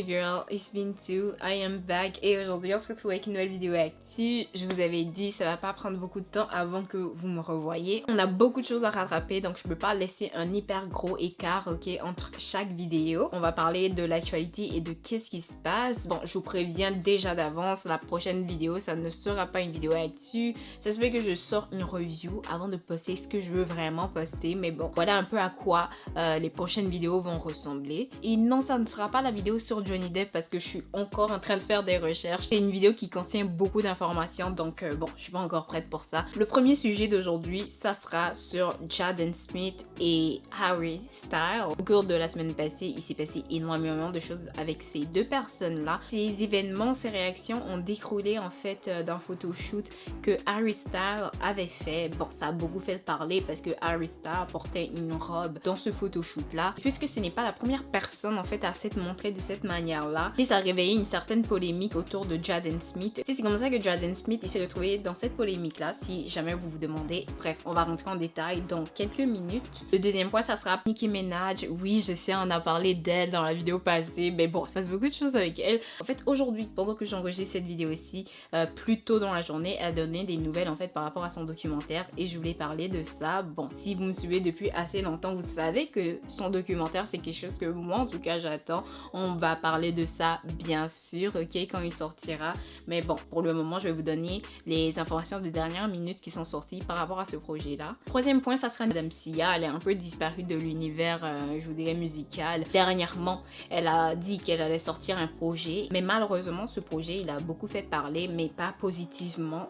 girl, it's been two, I am back et aujourd'hui on se retrouve avec une nouvelle vidéo actu. Je vous avais dit ça va pas prendre beaucoup de temps avant que vous me revoyiez. On a beaucoup de choses à rattraper donc je peux pas laisser un hyper gros écart entre chaque vidéo. On va parler de l'actualité et de qu'est-ce qui se passe. Bon, je vous préviens déjà d'avance, la prochaine vidéo ça ne sera pas une vidéo actu. Ça se fait que je sors une review avant de poster ce que je veux vraiment poster, mais bon, voilà un peu à quoi les prochaines vidéos vont ressembler. Et non, ça ne sera pas la vidéo sur Johnny Depp parce que je suis encore en train de faire des recherches. C'est une vidéo qui contient beaucoup d'informations, donc bon, je suis pas encore prête pour ça. Le premier sujet d'aujourd'hui, ça sera sur Jaden Smith et Harry Styles. Au cours de la semaine passée, il s'est passé énormément de choses avec ces deux personnes-là. Ces événements, ces réactions ont découlé en fait d'un photoshoot que Harry Styles avait fait. Bon, ça a beaucoup fait parler parce que Harry Styles portait une robe dans ce photoshoot-là. Puisque ce n'est pas la première personne en fait à s'être montrée de cette manière-là, et ça a réveillé une certaine polémique autour de Jaden Smith. C'est comme ça que Jaden Smith il s'est retrouvé dans cette polémique-là, si jamais vous vous demandez. Bref, on va rentrer en détail dans quelques minutes. Le deuxième point, ça sera Nicki Minaj. Oui, je sais, on a parlé d'elle dans la vidéo passée, mais bon, ça se passe beaucoup de choses avec elle. En fait, aujourd'hui, pendant que j'enregistre cette vidéo-ci, plus tôt dans la journée, elle a donné des nouvelles en fait par rapport à son documentaire et je voulais parler de ça. Bon, si vous me suivez depuis assez longtemps, vous savez que son documentaire, c'est quelque chose que moi, en tout cas, j'attends. On va parler de ça, bien sûr, quand il sortira. Mais bon, pour le moment, je vais vous donner les informations de dernière minute qui sont sorties par rapport à ce projet-là. Troisième point, ça sera Madame Sia. Elle est un peu disparue de l'univers, je vous dirais, musical. Dernièrement, elle a dit qu'elle allait sortir un projet, mais malheureusement, ce projet, il a beaucoup fait parler, mais pas positivement,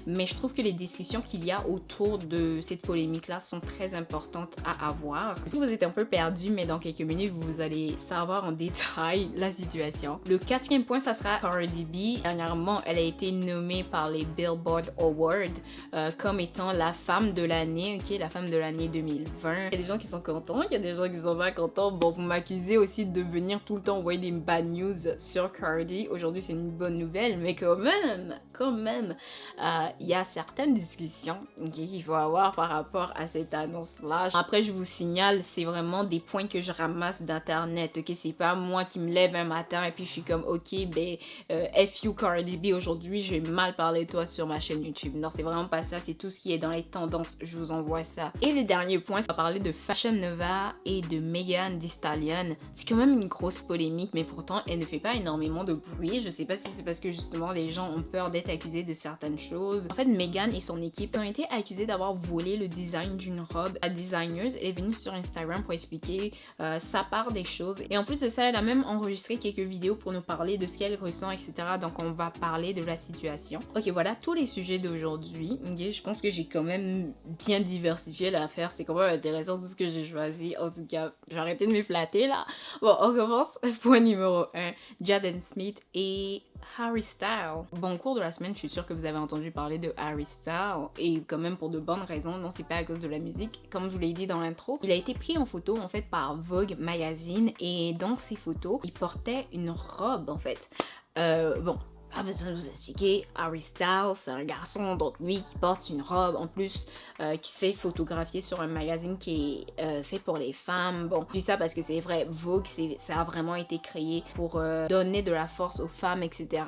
Mais je trouve que les discussions qu'il y a autour de cette polémique-là sont très importantes à avoir. Vous êtes un peu perdu, mais dans quelques minutes, vous allez savoir en détail la situation. Le quatrième point, ça sera Cardi B. Dernièrement, elle a été nommée par les Billboard Awards comme étant la femme de l'année, la femme de l'année 2020. Il y a des gens qui sont contents, il y a des gens qui sont pas contents. Bon, vous m'accusez aussi de venir tout le temps envoyer des bad news sur Cardi. Aujourd'hui, c'est une bonne nouvelle, mais quand même, il y a certaines discussions qu'il faut avoir par rapport à cette annonce-là. Après, je vous signale, c'est vraiment des points que je ramasse d'internet, c'est pas moi qui me lève un matin et puis je suis comme, F you Cardi B, aujourd'hui, je vais mal parler de toi sur ma chaîne YouTube. Non, c'est vraiment pas ça, c'est tout ce qui est dans les tendances, je vous envoie ça. Et le dernier point, ça va parler de Fashion Nova et de Megan Thee Stallion. C'est quand même une grosse polémique, mais pourtant, elle ne fait pas énormément de bruit. Je sais pas si c'est parce que justement, les gens ont peur d'être accusés de certaines choses. En fait, Megan et son équipe ont été accusés d'avoir volé le design d'une robe. La designer est venue sur Instagram pour expliquer sa part des choses. Et en plus de ça, elle a même enregistré quelques vidéos pour nous parler de ce qu'elle ressent, etc. Donc, on va parler de la situation. Ok, voilà tous les sujets d'aujourd'hui. Je pense que j'ai quand même bien diversifié l'affaire. C'est quand même intéressant tout ce que j'ai choisi. En tout cas, j'ai arrêté de me flatter là. Bon, on commence. Point numéro 1. Jaden Smith et Harry Styles. Bon, au cours de la semaine, je suis sûre que vous avez entendu parler de Harry Styles et quand même pour de bonnes raisons. Non, c'est pas à cause de la musique. Comme je vous l'ai dit dans l'intro, il a été pris en photo en fait par Vogue Magazine et dans ces photos, il portait une robe en fait. Bon, pas besoin de vous expliquer, Harry Styles, c'est un garçon, donc lui qui porte une robe, en plus qui se fait photographier sur un magazine qui est fait pour les femmes. Bon, je dis ça parce que c'est vrai, Vogue, ça a vraiment été créé pour donner de la force aux femmes, etc.,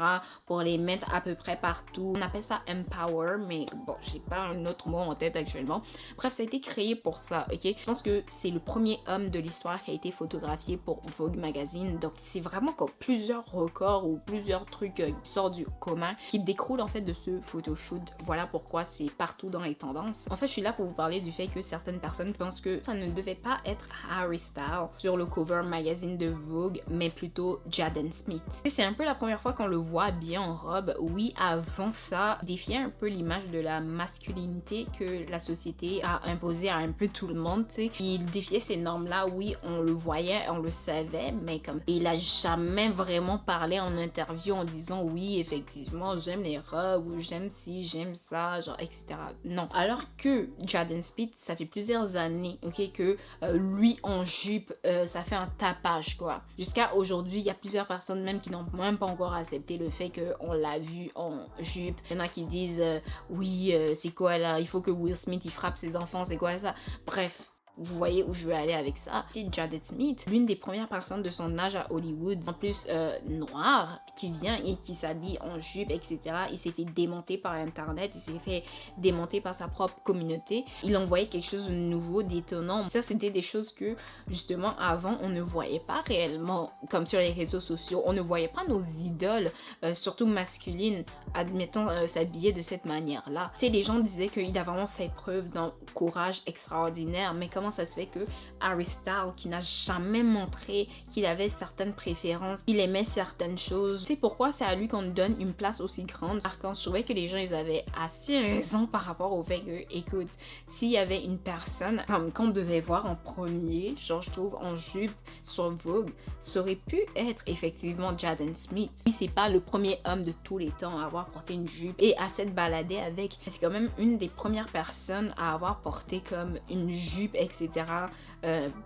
pour les mettre à peu près partout. On appelle ça Empower, mais bon, j'ai pas un autre mot en tête actuellement. Bref, ça a été créé pour ça, Je pense que c'est le premier homme de l'histoire qui a été photographié pour Vogue Magazine, donc c'est vraiment comme plusieurs records ou plusieurs trucs sort du commun qui découle en fait de ce photoshoot. Voilà pourquoi c'est partout dans les tendances. En fait, je suis là pour vous parler du fait que certaines personnes pensent que ça ne devait pas être Harry Styles sur le cover magazine de Vogue, mais plutôt Jaden Smith. C'est un peu la première fois qu'on le voit bien en robe. Oui, avant ça, il défiait un peu l'image de la masculinité que la société a imposée à un peu tout le monde, Il défiait ces normes-là, oui, on le voyait, on le savait, mais comme il a jamais vraiment parlé en interview en disant oui, effectivement, j'aime les robes ou j'aime ci, j'aime ça, genre, etc. Non. Alors que Jaden Smith, ça fait plusieurs années, que lui en jupe, ça fait un tapage, quoi. Jusqu'à aujourd'hui, il y a plusieurs personnes même qui n'ont même pas encore accepté le fait qu'on l'a vu en jupe. Il y en a qui disent, oui, c'est quoi là, il faut que Will Smith, il frappe ses enfants, c'est quoi ça? Bref. vous voyez où je veux aller avec ça. C'est Jaden Smith, l'une des premières personnes de son âge à Hollywood, en plus noire, qui vient et qui s'habille en jupe, etc. Il s'est fait démonter par Internet, il s'est fait démonter par sa propre communauté. Il envoyait quelque chose de nouveau, d'étonnant. Ça, c'était des choses que, justement, avant, on ne voyait pas réellement, comme sur les réseaux sociaux. On ne voyait pas nos idoles, surtout masculines, admettons, s'habiller de cette manière-là. Tu sais, les gens disaient qu'il a vraiment fait preuve d'un courage extraordinaire, mais comment ça se fait que Harry Styles, qui n'a jamais montré qu'il avait certaines préférences, qu'il aimait certaines choses, c'est pourquoi c'est à lui qu'on donne une place aussi grande. Par contre, je trouvais que les gens, ils avaient assez raison par rapport au fait que, écoute, s'il y avait une personne comme qu'on devait voir en premier, genre je trouve en jupe sur Vogue, ça aurait pu être effectivement Jaden Smith. Lui, c'est pas le premier homme de tous les temps à avoir porté une jupe et à s'être baladé avec. C'est quand même une des premières personnes à avoir porté comme une jupe, etc.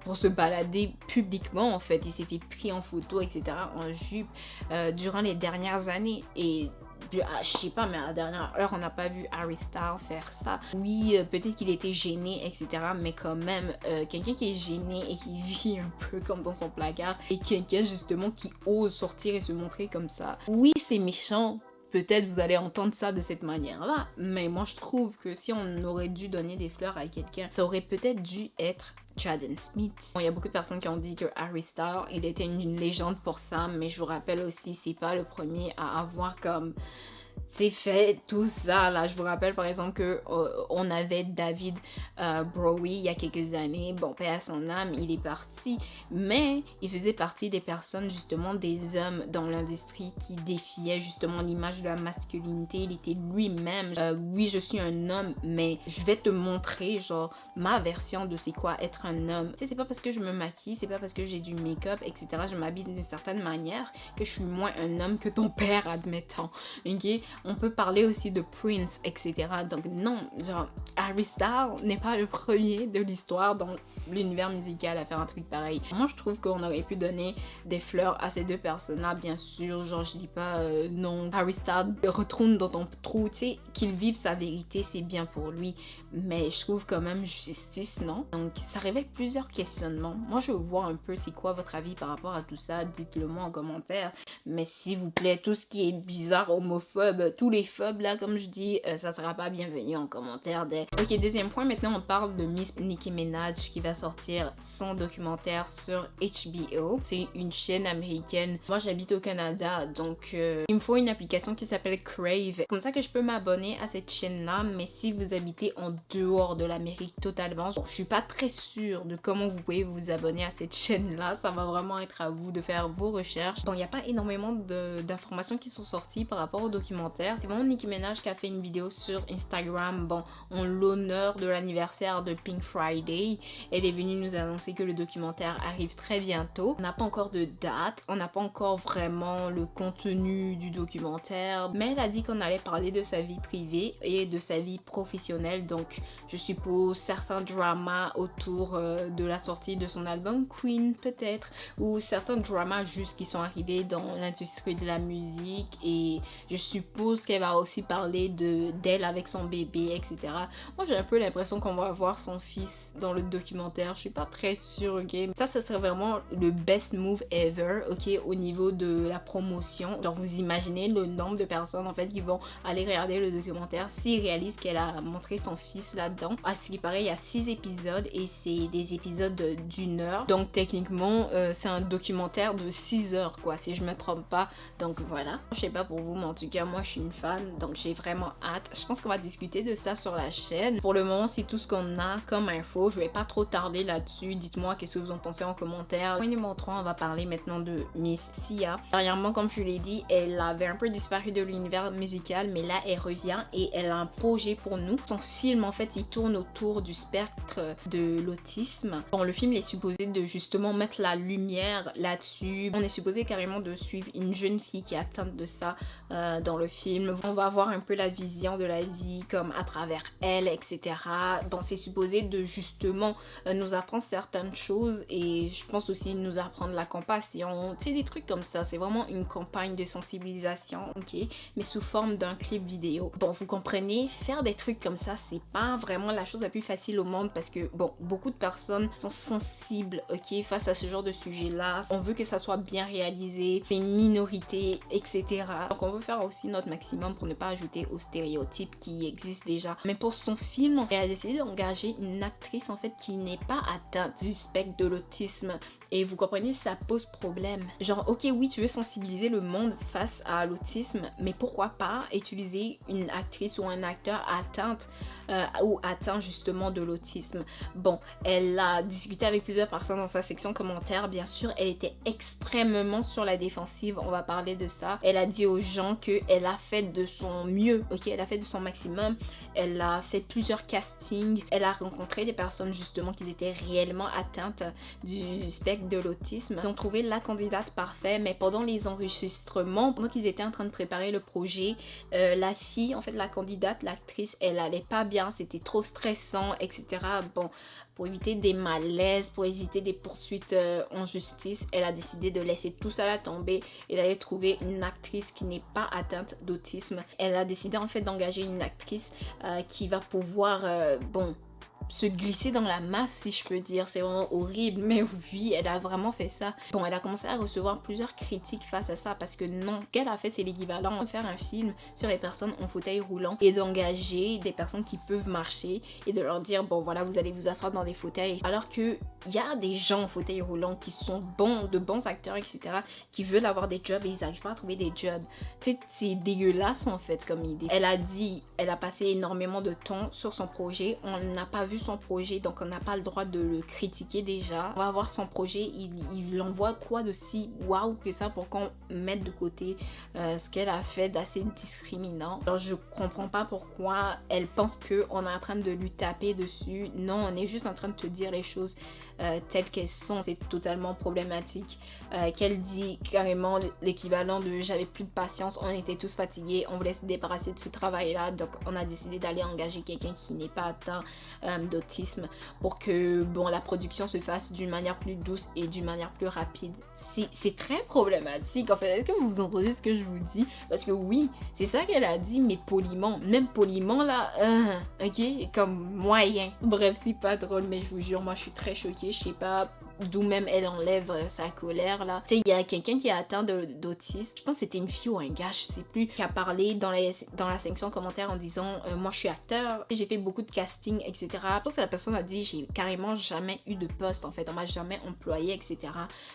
Pour se balader publiquement, en fait. Il s'est fait pris en photo, etc. en jupe durant les dernières années. Et je sais pas, mais à la dernière heure, on n'a pas vu Harry Styles faire ça. Oui, peut-être qu'il était gêné, etc. Mais quand même, quelqu'un qui est gêné et qui vit un peu comme dans son placard, et quelqu'un justement qui ose sortir et se montrer comme ça. Oui, c'est méchant. Peut-être vous allez entendre ça de cette manière-là, mais moi je trouve que si on aurait dû donner des fleurs à quelqu'un, ça aurait peut-être dû être Jaden Smith. Bon, il y a beaucoup de personnes qui ont dit que Harry Styles, il était une légende pour ça, mais je vous rappelle aussi, c'est pas le premier à avoir comme c'est fait tout ça là. Je vous rappelle par exemple que on avait David Bowie il y a quelques années. Bon, paix à son âme, il est parti, mais il faisait partie des personnes, justement des hommes dans l'industrie qui défiaient justement l'image de la masculinité. Il était lui-même. Oui, je suis un homme, mais je vais te montrer genre ma version de c'est quoi être un homme. Tu sais, c'est pas parce que je me maquille, c'est pas parce que j'ai du make-up, etc. Je m'habille d'une certaine manière que je suis moins un homme que ton père, admettons. Ok? On peut parler aussi de Prince, etc. Donc non, genre Harry Styles n'est pas le premier de l'histoire dans l'univers musical à faire un truc pareil. Moi je trouve qu'on aurait pu donner des fleurs à ces deux personnes-là, bien sûr. Genre je dis pas non, Harry Styles retourne dans ton trou, tu sais, qu'il vive sa vérité, c'est bien pour lui. Mais je trouve quand même justice, non? Donc ça réveille plusieurs questionnements. Moi je veux voir un peu c'est quoi votre avis par rapport à tout ça, dites-le moi en commentaire. Mais s'il vous plaît, tout ce qui est bizarre, homophobe, tous les phobes là, comme je dis, ça sera pas bienvenu en commentaire. Ok, deuxième point, maintenant on parle de Miss Nicki Minaj qui va sortir son documentaire sur HBO. C'est une chaîne américaine. Moi j'habite au Canada, donc il me faut une application qui s'appelle Crave. Comme ça que je peux m'abonner à cette chaîne là, mais si vous habitez en dehors de l'Amérique totalement, je suis pas très sûre de comment vous pouvez vous abonner à cette chaîne là. Ça va vraiment être à vous de faire vos recherches. Donc il n'y a pas énormément d'informations qui sont sorties par rapport au documentaire. C'est vraiment Nicki Minaj qui a fait une vidéo sur Instagram, bon, en l'honneur de l'anniversaire de Pink Friday. Elle est venue nous annoncer que le documentaire arrive très bientôt. On n'a pas encore de date, on n'a pas encore vraiment le contenu du documentaire, mais elle a dit qu'on allait parler de sa vie privée et de sa vie professionnelle. Donc je suppose certains dramas autour de la sortie de son album Queen peut-être, ou certains dramas juste qui sont arrivés dans l'industrie de la musique, et je suppose qu'elle va aussi parler d'elle avec son bébé, etc. Moi j'ai un peu l'impression qu'on va voir son fils dans le documentaire, je suis pas très sûre, ok. Ça serait vraiment le best move ever, ok, au niveau de la promotion. Genre vous imaginez le nombre de personnes en fait qui vont aller regarder le documentaire s'ils réalisent qu'elle a montré son fils là-dedans. À ce qui paraît, il y a 6 épisodes et c'est des épisodes d'1 heure. Donc techniquement, c'est un documentaire de 6 heures quoi, si je me trompe pas. Donc voilà. Je sais pas pour vous, mais en tout cas, moi je suis une fan, donc j'ai vraiment hâte. Je pense qu'on va discuter de ça sur la chaîne. Pour le moment, c'est tout ce qu'on a comme info. Je vais pas trop tarder là-dessus. Dites-moi qu'est-ce que vous en pensez en commentaire. Point numéro 3, on va parler maintenant de Miss Sia. Dernièrement, comme je l'ai dit, elle avait un peu disparu de l'univers musical, mais là, elle revient et elle a un projet pour nous. Son film, en fait, il tourne autour du spectre de l'autisme. Bon, le film est supposé de justement mettre la lumière là-dessus. On est supposé carrément de suivre une jeune fille qui est atteinte de ça dans le film. film. On va voir un peu la vision de la vie comme à travers elle, etc. Bon, c'est supposé de justement nous apprendre certaines choses et je pense aussi nous apprendre la compassion, tu sais, des trucs comme ça. C'est vraiment une campagne de sensibilisation, ok, mais sous forme d'un clip vidéo. Bon, vous comprenez, faire des trucs comme ça, c'est pas vraiment la chose la plus facile au monde parce que, bon, beaucoup de personnes sont sensibles, ok, face à ce genre de sujet-là. On veut que ça soit bien réalisé, c'est une minorité, etc. Donc on veut faire aussi notre maximum pour ne pas ajouter aux stéréotypes qui existent déjà. Mais pour son film, elle a décidé d'engager une actrice en fait qui n'est pas atteinte du spectre de l'autisme. Et vous comprenez, ça pose problème. Genre, ok, oui, tu veux sensibiliser le monde face à l'autisme, mais pourquoi pas utiliser une actrice ou un acteur atteinte ou atteint justement de l'autisme. Bon, elle a discuté avec plusieurs personnes dans sa section commentaires. Bien sûr, elle était extrêmement sur la défensive. On va parler de ça. Elle a dit aux gens qu'elle a fait de son mieux, ok, elle a fait de son maximum. Elle a fait plusieurs castings. Elle a rencontré des personnes justement qui étaient réellement atteintes du spectre de l'autisme. Ils ont trouvé la candidate parfaite, mais pendant les enregistrements, pendant qu'ils étaient en train de préparer le projet, la fille, en fait la candidate, l'actrice, elle allait pas bien, c'était trop stressant, etc. Bon, pour éviter des malaises, pour éviter des poursuites en justice, elle a décidé de laisser tout ça là tomber et d'aller trouver une actrice qui n'est pas atteinte d'autisme. Elle a décidé en fait d'engager une actrice qui va pouvoir, bon, se glisser dans la masse, si je peux dire. C'est vraiment horrible, mais oui, elle a vraiment fait ça. Bon, elle a commencé à recevoir plusieurs critiques face à ça parce que non, ce qu'elle a fait, c'est l'équivalent de faire un film sur les personnes en fauteuil roulant et d'engager des personnes qui peuvent marcher et de leur dire, bon voilà, vous allez vous asseoir dans des fauteuils. Alors que il y a des gens en fauteuil roulant qui sont bons, de bons acteurs, etc., qui veulent avoir des jobs et ils n'arrivent pas à trouver des jobs. Tu sais, c'est dégueulasse en fait comme idée. Elle a dit, elle a passé énormément de temps sur son projet. On n'a pas vu son projet, donc on n'a pas le droit de le critiquer déjà. On va voir son projet, il envoie quoi de si waouh que ça pour qu'on mette de côté ce qu'elle a fait d'assez discriminant. Alors je comprends pas pourquoi elle pense qu'on est en train de lui taper dessus. Non, on est juste en train de te dire les choses telles qu'elles sont. C'est totalement problématique. Qu'elle dit carrément l'équivalent de j'avais plus de patience, on était tous fatigués, on voulait se débarrasser de ce travail là, donc on a décidé d'aller engager quelqu'un qui n'est pas atteint d'autisme pour que bon la production se fasse d'une manière plus douce et d'une manière plus rapide. C'est très problématique en fait. Est-ce que vous entendez ce que je vous dis? Parce que oui, c'est ça qu'elle a dit, mais poliment, même poliment là, ok, comme moyen. Bref, c'est pas drôle, mais je vous jure, moi je suis très choquée. Je sais pas d'où même elle enlève sa colère là. Tu sais, il y a quelqu'un qui est atteint d'autisme, je pense que c'était une fille ou un gars, je sais plus, qui a parlé dans la section commentaires en disant moi je suis acteur, j'ai fait beaucoup de casting, etc. Je pense que la personne a dit j'ai carrément jamais eu de poste en fait, on m'a jamais employé, etc.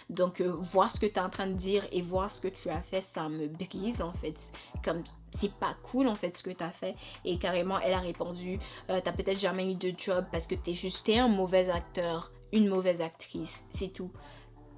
Donc voir ce que tu es en train de dire et voir ce que tu as fait, ça me brise en fait. Comme c'est pas cool en fait ce que t'as fait. Et carrément elle a répondu t'as peut-être jamais eu de job parce que t'es un mauvais acteur, une mauvaise actrice, c'est tout.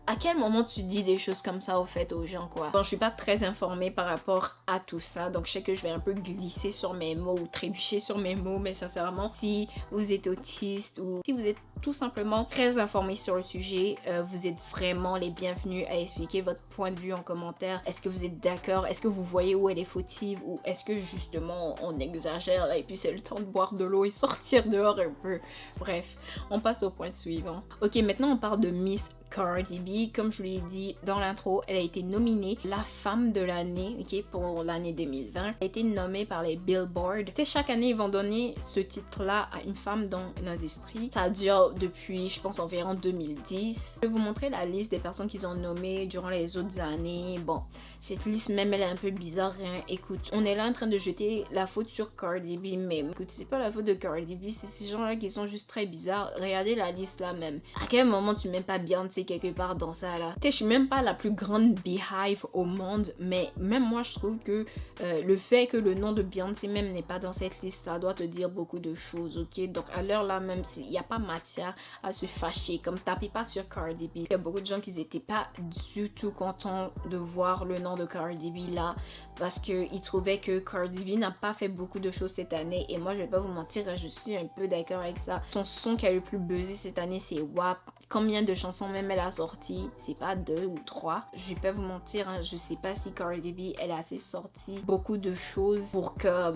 À quel moment tu dis des choses comme ça au fait aux gens quoi? Bon, je suis pas très informée par rapport à tout ça, donc je sais que je vais un peu glisser sur mes mots ou trébucher sur mes mots, mais sincèrement, si vous êtes autiste ou si vous êtes tout simplement très informé sur le sujet, vous êtes vraiment les bienvenus à expliquer votre point de vue en commentaire. Est-ce que vous êtes d'accord? Est-ce que vous voyez où elle est fautive? Ou est-ce que justement on exagère là et puis c'est le temps de boire de l'eau et sortir dehors un peu? Bref, on passe au point suivant. Ok, maintenant on parle de Miss Cardi B. Comme je vous l'ai dit dans l'intro, elle a été nominée la femme de l'année, ok, pour l'année 2020. Elle a été nommée par les Billboard. Tu sais, chaque année, ils vont donner ce titre-là à une femme dans l'industrie. Ça dure depuis, je pense, environ 2010. Je vais vous montrer la liste des personnes qu'ils ont nommées durant les autres années. Bon, cette liste même, elle est un peu bizarre, hein. Écoute, on est là en train de jeter la faute sur Cardi B, mais écoute, c'est pas la faute de Cardi B, c'est ces gens-là qui sont juste très bizarres. Regardez la liste là même. À quel moment tu mets pas Beyoncé quelque part dans ça là? Tu sais, je suis même pas la plus grande Beehive au monde, mais même moi je trouve que le fait que le nom de Beyoncé même n'est pas dans cette liste, ça doit te dire beaucoup de choses, ok? Donc à l'heure là même, il n'y a pas matière à se fâcher, comme tapez pas sur Cardi B. Il y a beaucoup de gens qui n'étaient pas du tout contents de voir le nom de Cardi B là, parce qu'ils trouvaient que Cardi B n'a pas fait beaucoup de choses cette année, et moi je vais pas vous mentir, je suis un peu d'accord avec ça. Son son qui a le plus buzzé cette année, c'est WAP. Combien de chansons même elle a sorti, c'est pas 2 ou 3. Je vais pas vous mentir, hein, je sais pas si Cardi B, elle a assez sorti beaucoup de choses pour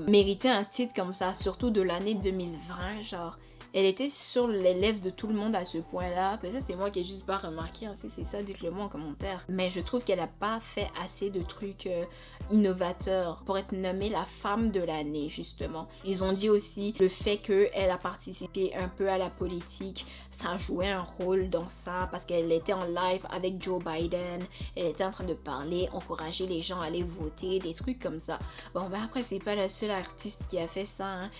mériter un titre comme ça, surtout de l'année 2020, genre. Elle était sur les lèvres de tout le monde à ce point-là. Peut-être c'est moi qui ai juste pas remarqué. Hein. Si c'est ça, dites-le moi en commentaire. Mais je trouve qu'elle a pas fait assez de trucs innovateurs pour être nommée la femme de l'année, justement. Ils ont dit aussi le fait qu'elle a participé un peu à la politique. Ça a joué un rôle dans ça parce qu'elle était en live avec Joe Biden. Elle était en train de parler, encourager les gens à aller voter, des trucs comme ça. Bon, ben après, c'est pas la seule artiste qui a fait ça, hein.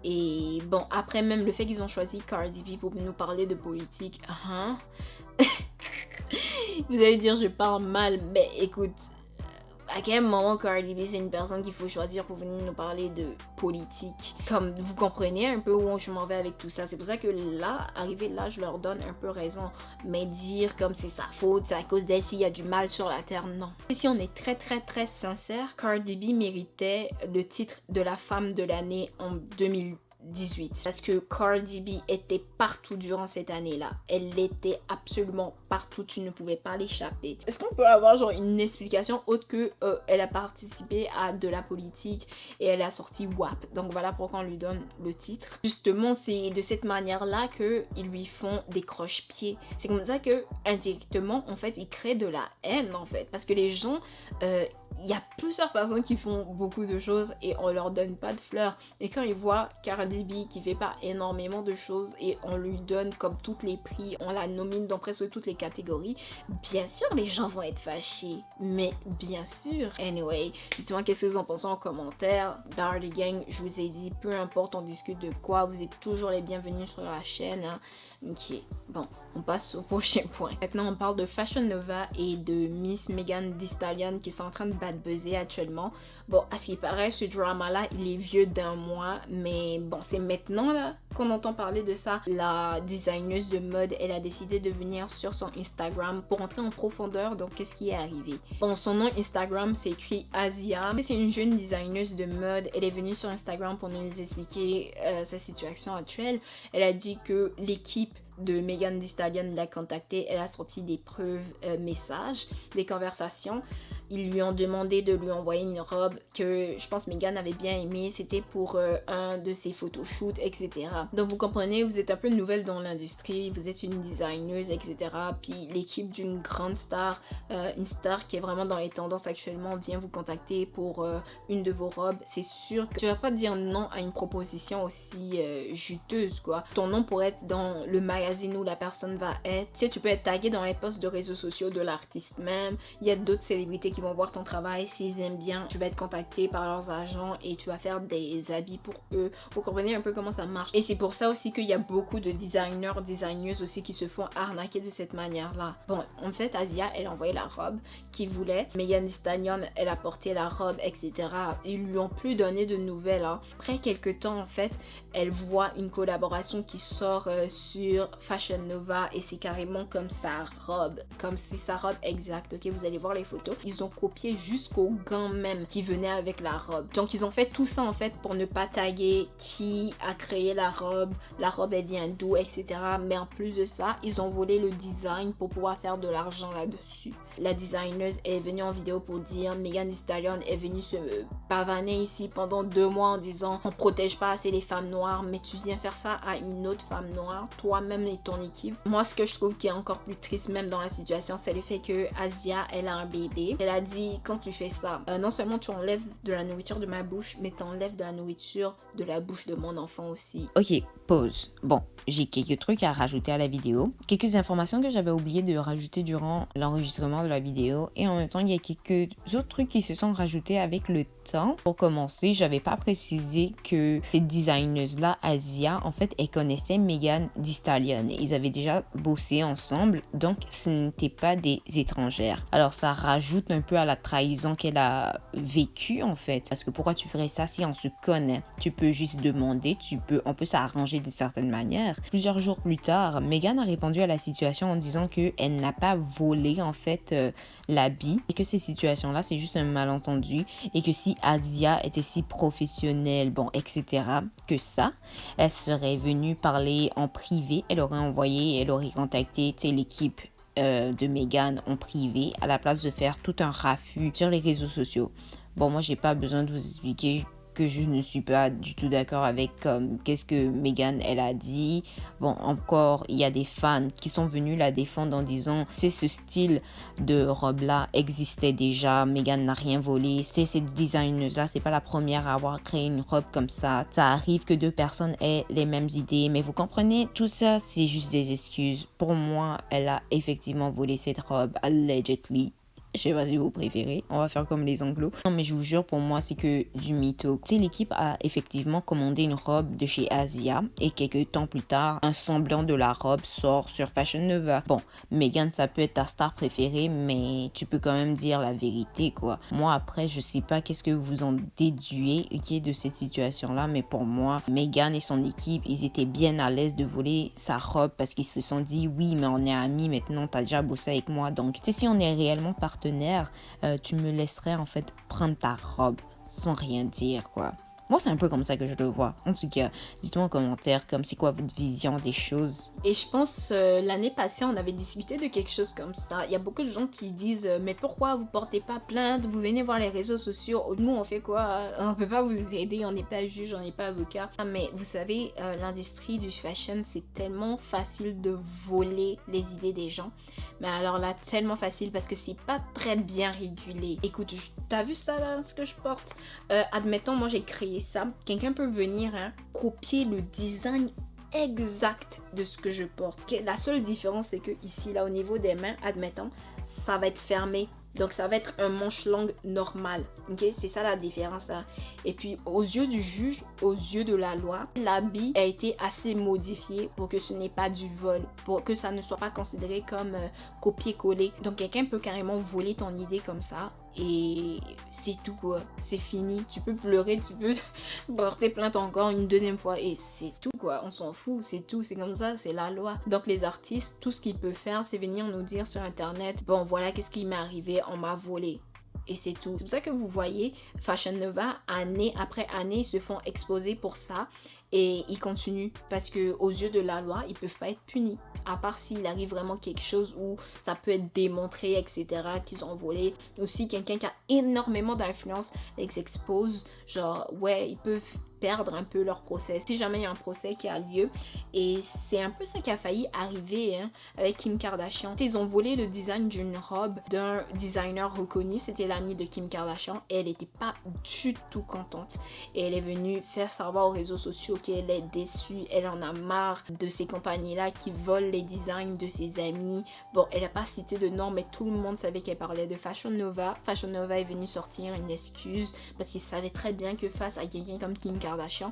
Et bon, après même le fait qu'ils ont choisi Cardi B pour nous parler de politique, vous allez dire je parle mal, mais écoute, à quel moment Cardi B c'est une personne qu'il faut choisir pour venir nous parler de politique? Comme vous comprenez un peu où je m'en vais avec tout ça. C'est pour ça que là, arrivé là, je leur donne un peu raison. Mais dire comme c'est sa faute, c'est à cause d'elle s'il y a du mal sur la terre, non. Et si on est très sincère, Cardi B méritait le titre de la femme de l'année en 2018 parce que Cardi B était partout durant cette année-là. Elle était absolument partout, tu ne pouvais pas l'échapper. Est-ce qu'on peut avoir genre une explication autre que elle a participé à de la politique et elle a sorti WAP. Donc voilà pourquoi on lui donne le titre. Justement, c'est de cette manière-là que ils lui font des croche-pieds. C'est comme ça que indirectement, en fait, ils créent de la haine en fait, parce que les gens, il y a plusieurs personnes qui font beaucoup de choses et on leur donne pas de fleurs. Et quand ils voient Cardi B qui fait pas énormément de choses et on lui donne comme tous les prix, on la nomine dans presque toutes les catégories, bien sûr les gens vont être fâchés. Mais bien sûr. Anyway, dites-moi qu'est-ce que vous en pensez en commentaire. Darly Gang, je vous ai dit, peu importe on discute de quoi, vous êtes toujours les bienvenus sur la chaîne. Hein. Ok, bon, on passe au prochain point. Maintenant, on parle de Fashion Nova et de Miss Megan Thee Stallion qui sont en train de bad buzzer actuellement. Bon, à ce qui paraît, ce drama-là, il est vieux d'1 mois, mais bon, c'est maintenant là qu'on entend parler de ça. La designeuse de mode, elle a décidé de venir sur son Instagram pour entrer en profondeur dans qu'est-ce qui est arrivé. Bon, son nom Instagram, c'est écrit Asia. C'est une jeune designeuse de mode. Elle est venue sur Instagram pour nous expliquer sa situation actuelle. Elle a dit que l'équipe de Megan Thee Stallion l'a contactée, elle a sorti des preuves, messages, des conversations. Ils lui ont demandé de lui envoyer une robe que je pense Megan avait bien aimée. C'était pour un de ses photoshoots, etc. Donc vous comprenez, vous êtes un peu nouvelle dans l'industrie, vous êtes une designeuse, etc. Puis l'équipe d'une grande star, une star qui est vraiment dans les tendances actuellement, vient vous contacter pour une de vos robes. C'est sûr que tu vas pas dire non à une proposition aussi juteuse, quoi. Ton nom pourrait être dans le magazine où la personne va être. Tu sais, tu peux être tagué dans les posts de réseaux sociaux de l'artiste même. Il y a d'autres célébrités qui vont voir ton travail, s'ils aiment bien, tu vas être contacté par leurs agents et tu vas faire des habits pour eux. Vous comprenez un peu comment ça marche. Et c'est pour ça aussi qu'il y a beaucoup de designers, designeuses aussi qui se font arnaquer de cette manière-là. Bon, en fait, Asia, elle a envoyé la robe qu'il voulait. Megan Thee Stallion, elle a porté la robe, etc. Ils lui ont plus donné de nouvelles. Hein. Après quelques temps, en fait, elle voit une collaboration qui sort sur Fashion Nova et c'est carrément comme sa robe. Comme si sa robe exacte, ok? Vous allez voir les photos. Ils ont copié jusqu'au gant même qui venait avec la robe. Donc ils ont fait tout ça en fait pour ne pas taguer qui a créé la robe elle vient d'où, etc. Mais en plus de ça, ils ont volé le design pour pouvoir faire de l'argent là-dessus. La designeuse est venue en vidéo pour dire Megan Thee Stallion est venue se pavaner ici pendant 2 mois en disant on protège pas assez les femmes noires, mais tu viens faire ça à une autre femme noire, toi-même et ton équipe. Moi, ce que je trouve qui est encore plus triste même dans la situation, c'est le fait que Asia, elle a un bébé. Elle a dit quand tu fais ça, non seulement tu enlèves de la nourriture de ma bouche, mais tu enlèves de la nourriture de la bouche de mon enfant aussi. Ok, pause. Bon, j'ai quelques trucs à rajouter à la vidéo. Quelques informations que j'avais oublié de rajouter durant l'enregistrement de la vidéo. Et en même temps, il y a quelques autres trucs qui se sont rajoutés avec le temps. Pour commencer, j'avais pas précisé que cette designeuse-là, Asia, en fait, elle connaissait Megan Thee Stallion. Ils avaient déjà bossé ensemble, donc ce n'étaient pas des étrangères. Alors, ça rajoute un peu à la trahison qu'elle a vécue, en fait. Parce que pourquoi tu ferais ça si on se connaît? Tu peux juste demander, on peut s'arranger d'une certaine manière. Plusieurs jours plus tard, Megan a répondu à la situation en disant qu'elle n'a pas volé, en fait, l'habit et que ces situations-là, c'est juste un malentendu et que si Asia était si professionnelle, bon, etc., que ça, elle serait venue parler en privé, elle aurait contacté l'équipe de Meghan en privé à la place de faire tout un raffut sur les réseaux sociaux. Bon, moi, j'ai pas besoin de vous expliquer que je ne suis pas du tout d'accord avec qu'est-ce que Meghan elle a dit. Bon, encore, il y a des fans qui sont venus la défendre en disant c'est ce style de robe-là existait déjà, Meghan n'a rien volé. C'est cette designeuse-là, c'est pas la première à avoir créé une robe comme ça. Ça arrive que deux personnes aient les mêmes idées, mais vous comprenez, tout ça, c'est juste des excuses. Pour moi, elle a effectivement volé cette robe, allegedly. Je sais pas si vous préférez, on va faire comme les anglos. Non mais je vous jure, pour moi c'est que du mytho. Tu sais, l'équipe a effectivement commandé une robe de chez Asia et quelques temps plus tard, un semblant de la robe sort sur Fashion Nova. Bon, Meghan ça peut être ta star préférée, mais tu peux quand même dire la vérité quoi. Moi après, je sais pas qu'est-ce que vous en déduisez de cette situation là, mais pour moi, Meghan et son équipe, ils étaient bien à l'aise de voler sa robe parce qu'ils se sont dit oui mais on est amis maintenant, t'as déjà bossé avec moi, donc tu sais, si on est réellement partenaire, tu me laisserais en fait prendre ta robe sans rien dire quoi. Moi c'est un peu comme ça que je le vois. En tout cas, dites-moi en commentaire comme c'est quoi votre vision des choses. Et je pense l'année passée on avait discuté de quelque chose comme ça. Il y a beaucoup de gens qui disent mais pourquoi vous portez pas plainte, vous venez voir les réseaux sociaux, nous on fait quoi, on peut pas vous aider, on n'est pas juge, on n'est pas avocat. Mais vous savez, l'industrie du fashion c'est tellement facile de voler les idées des gens. Mais alors là tellement facile parce que c'est pas très bien régulé. Écoute, t'as vu ça là, ce que je porte, admettons moi j'ai créé ça, quelqu'un peut venir copier le design exact de ce que je porte. La seule différence c'est que ici là au niveau des mains, admettons, ça va être fermé, donc ça va être un manche longue normal, ok, c'est ça la différence hein. Et puis aux yeux du juge, aux yeux de la loi, l'habit a été assez modifié pour que ce n'est pas du vol, pour que ça ne soit pas considéré comme copier-coller. Donc quelqu'un peut carrément voler ton idée comme ça et c'est tout quoi, c'est fini. Tu peux pleurer, tu peux porter plainte encore une deuxième fois et c'est tout quoi, on s'en fout, c'est tout, c'est comme ça, c'est la loi. Donc les artistes, tout ce qu'ils peuvent faire c'est venir nous dire sur internet, bon voilà qu'est-ce qui m'est arrivé, on m'a volé. Et c'est tout. C'est pour ça que vous voyez, Fashion Nova, année après année, ils se font exposer pour ça. Et ils continuent. Parce que aux yeux de la loi, ils peuvent pas être punis. À part s'il arrive vraiment quelque chose où ça peut être démontré, etc. qu'ils ont volé. Ou si quelqu'un qui a énormément d'influence les expose. Genre, ouais, ils peuvent perdre un peu leur procès. Si jamais il y a un procès qui a lieu. Et c'est un peu ça qui a failli arriver hein, avec Kim Kardashian. Ils ont volé le design d'une robe d'un designer reconnu. C'était l'ami de Kim Kardashian. Et elle n'était pas du tout contente. Et elle est venue faire savoir aux réseaux sociaux qu'elle est déçue. Elle en a marre de ces compagnies-là qui volent les designs de ses amis. Bon, elle n'a pas cité de nom, mais tout le monde savait qu'elle parlait de Fashion Nova. Fashion Nova est venue sortir une excuse parce qu'ils savaient très bien que face à quelqu'un comme Kim Kardashian,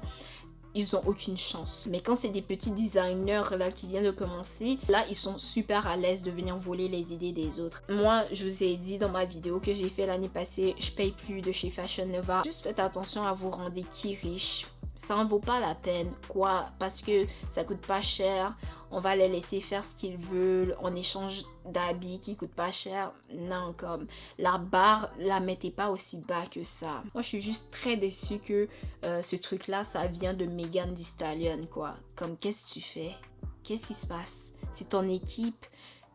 ils ont aucune chance. Mais quand c'est des petits designers là qui viennent de commencer, là ils sont super à l'aise de venir voler les idées des autres. Moi je vous ai dit dans ma vidéo que j'ai fait l'année passée, je paye plus de chez Fashion Nova. Juste faites attention à vous rendre qui riche. Ça en vaut pas la peine. Quoi? Parce que ça coûte pas cher. On va les laisser faire ce qu'ils veulent en échange d'habits qui coûtent pas cher. Non, comme la barre, la mettez pas aussi bas que ça. Moi, je suis juste très déçue que ce truc-là, ça vient de Megan Thee Stallion, quoi. Comme, qu'est-ce que tu fais? Qu'est-ce qui se passe? C'est ton équipe.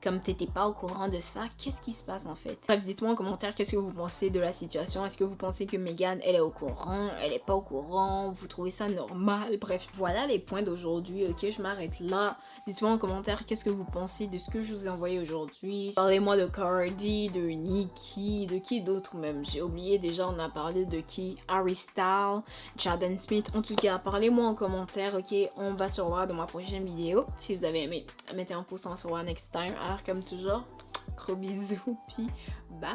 Comme t'étais pas au courant de ça, qu'est-ce qui se passe en fait? Bref, dites-moi en commentaire qu'est-ce que vous pensez de la situation. Est-ce que vous pensez que Meghan, elle est au courant? Elle est pas au courant? Vous trouvez ça normal? Bref, voilà les points d'aujourd'hui. Ok, je m'arrête là. Dites-moi en commentaire qu'est-ce que vous pensez de ce que je vous ai envoyé aujourd'hui. Parlez-moi de Cardi, de Nicki, de qui d'autre même. J'ai oublié déjà, on a parlé de qui? Harry Styles, Jaden Smith. En tout cas, parlez-moi en commentaire. Ok, on va se revoir dans ma prochaine vidéo. Si vous avez aimé, mettez un pouce, on se revoit next time. Alors comme toujours, gros bisous, puis bye!